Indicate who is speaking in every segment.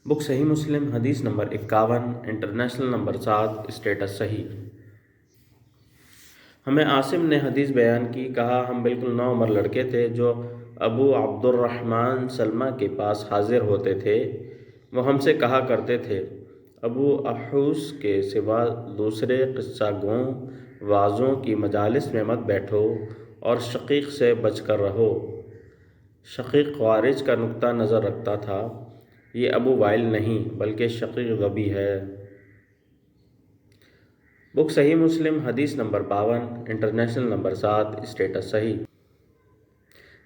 Speaker 1: بک صحیح مسلم حدیث number 51 international number 7 status صحیح۔ ہمیں عاصم نے حدیث بیان کی، کہا ہم بالکل نوعمر لڑکے تھے جو ابو عبد الرحمن سلمہ کے پاس حاضر ہوتے تھے۔ وہ ہم سے کہا کرتے تھے، ابو احوص کے سوا دوسرے قصہ گوں وعظوں کی مجالس میں مت بیٹھو اور شقیق سے بچ کر رہو۔ شقیق خوارج کا نقطہ نظر رکھتا تھا، یہ ابو وائل نہیں بلکہ شقیق غبی ہے۔ بک صحیح مسلم حدیث نمبر 52 انٹرنیشنل نمبر 7 اسٹیٹس صحیح۔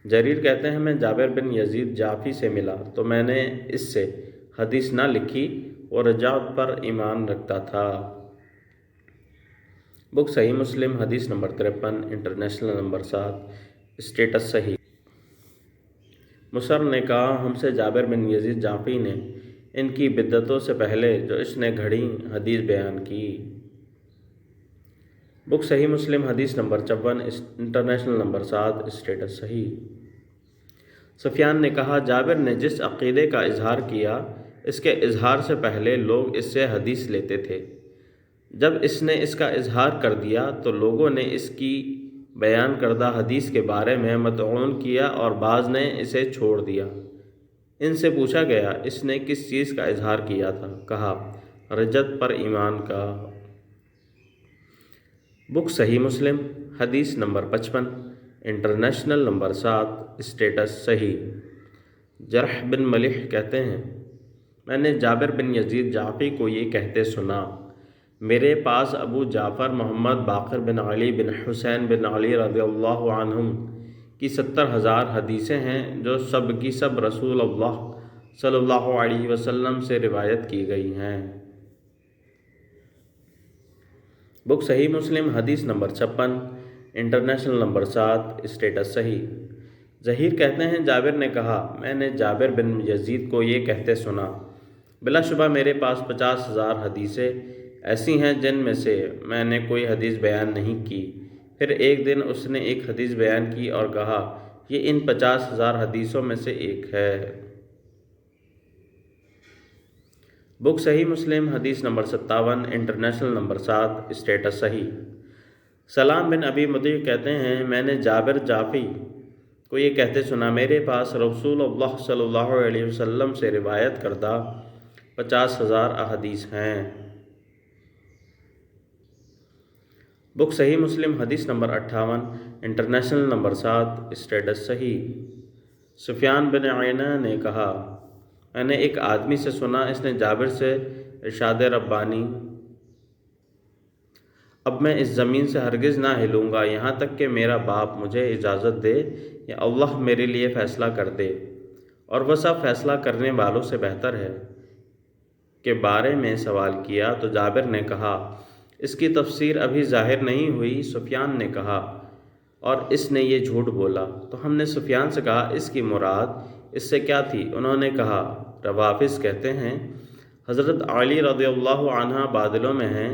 Speaker 1: جریر کہتے ہیں میں جابر بن یزید جعفی سے ملا تو میں نے اس سے حدیث نہ لکھی، وہ رجعت پر ایمان رکھتا تھا۔ بک صحیح مسلم حدیث نمبر 53 انٹرنیشنل نمبر 7 اسٹیٹس صحیح۔ مصر نے کہا ہم سے جابر بن یزید جعفی نے ان کی بدعتوں سے پہلے جو اس نے گھڑی حدیث بیان کی۔ بک صحیح مسلم حدیث نمبر 54 انٹرنیشنل نمبر 7 اسٹیٹس صحیح۔ سفیان نے کہا جابر نے جس عقیدے کا اظہار کیا اس کے اظہار سے پہلے لوگ اس سے حدیث لیتے تھے، جب اس نے اس کا اظہار کر دیا تو لوگوں نے اس کی بیان کردہ حدیث کے بارے میں مطعون کیا اور بعض نے اسے چھوڑ دیا۔ ان سے پوچھا گیا اس نے کس چیز کا اظہار کیا تھا؟ کہا رجعت پر ایمان کا۔ بک صحیح مسلم حدیث نمبر 55 انٹرنیشنل نمبر 7 اسٹیٹس صحیح۔ جرح بن ملح کہتے ہیں میں نے جابر بن یزید جعفی کو یہ کہتے سنا، میرے پاس ابو جعفر محمد باقر بن علی بن حسین بن علی رضی اللہ عنہم کی 70,000 حدیثیں ہیں جو سب کی سب رسول اللہ صلی اللہ علیہ وسلم سے روایت کی گئی ہیں۔ بک صحیح مسلم حدیث نمبر 56 انٹرنیشنل نمبر 7 اسٹیٹس صحیح۔ ظہیر کہتے ہیں جابر نے کہا میں نے جابر بن یزید کو یہ کہتے سنا، بلا شبہ میرے پاس 50,000 حدیثیں ایسی ہیں جن میں سے میں نے کوئی حدیث بیان نہیں کی۔ پھر ایک دن اس نے ایک حدیث بیان کی اور کہا یہ ان 50,000 حدیثوں میں سے ایک ہے۔ بک صحیح مسلم حدیث نمبر 57 انٹرنیشنل نمبر 7 اسٹیٹس صحیح۔ سلام بن ابی مطیع کہتے ہیں میں نے جابر جعفی کو یہ کہتے سنا، میرے پاس رسول اللہ صلی اللہ علیہ وسلم سے روایت کردہ 50,000 احادیث ہیں۔ بک صحیح مسلم حدیث نمبر 58 انٹرنیشنل نمبر 7 اسٹیٹس صحیح۔ سفیان بن عیینہ نے کہا میں نے ایک آدمی سے سنا، اس نے جابر سے ارشاد ربانی، اب میں اس زمین سے ہرگز نہ ہلوں گا یہاں تک کہ میرا باپ مجھے اجازت دے یا اللہ میرے لیے فیصلہ کر دے، اور وہ سب فیصلہ کرنے والوں سے بہتر ہے، کے بارے میں سوال کیا تو جابر نے کہا اس کی تفسیر ابھی ظاہر نہیں ہوئی۔ سفیان نے کہا اور اس نے یہ جھوٹ بولا، تو ہم نے سفیان سے کہا اس کی مراد اس سے کیا تھی؟ انہوں نے کہا روافض کہتے ہیں حضرت علی رضی اللہ عنہ بادلوں میں ہیں،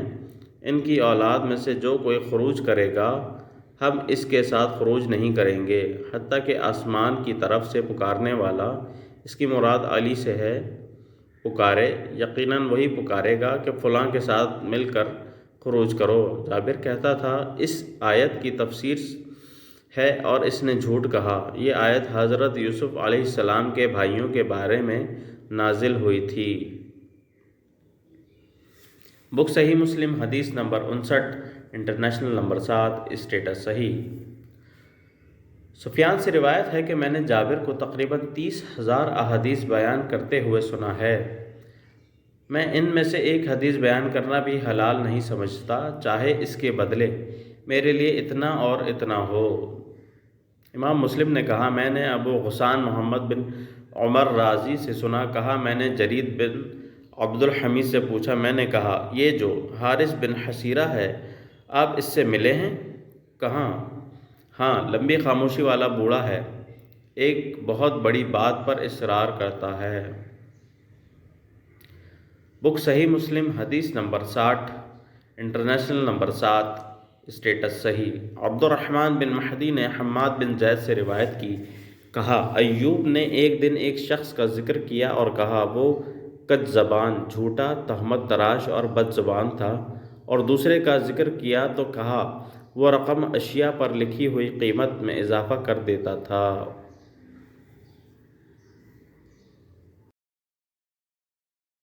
Speaker 1: ان کی اولاد میں سے جو کوئی خروج کرے گا ہم اس کے ساتھ خروج نہیں کریں گے حتیٰ کہ آسمان کی طرف سے پکارنے والا، اس کی مراد علی سے ہے، پکارے، یقیناً وہی پکارے گا کہ فلاں کے ساتھ مل کر خروج کرو۔ جابر کہتا تھا اس آیت کی تفسیر ہے اور اس نے جھوٹ کہا، یہ آیت حضرت یوسف علیہ السلام کے بھائیوں کے بارے میں نازل ہوئی تھی۔ بک صحیح مسلم حدیث نمبر 59 انٹرنیشنل نمبر 7 اسٹیٹس صحیح۔ سفیان سے روایت ہے کہ میں نے جابر کو تقریباً 30,000 احادیث بیان کرتے ہوئے سنا ہے، میں ان میں سے ایک حدیث بیان کرنا بھی حلال نہیں سمجھتا، چاہے اس کے بدلے میرے لیے اتنا اور اتنا ہو۔ امام مسلم نے کہا میں نے ابو غسان محمد بن عمر رازی سے سنا، کہا میں نے جرید بن عبد الحمید سے پوچھا، میں نے کہا یہ جو حارث بن حسیرہ ہے آپ اس سے ملے ہیں؟ کہاں ہاں، لمبی خاموشی والا بوڑھا ہے، ایک بہت بڑی بات پر اصرار کرتا ہے۔ بک صحیح مسلم حدیث نمبر 60 انٹرنیشنل نمبر 7 اسٹیٹس صحیح۔ عبد الرحمن بن مہدی نے حماد بن زید سے روایت کی، کہا ایوب نے ایک دن ایک شخص کا ذکر کیا اور کہا وہ کج زبان، جھوٹا، تہمت تراش اور بد زبان تھا، اور دوسرے کا ذکر کیا تو کہا وہ رقم اشیاء پر لکھی ہوئی قیمت میں اضافہ کر دیتا تھا۔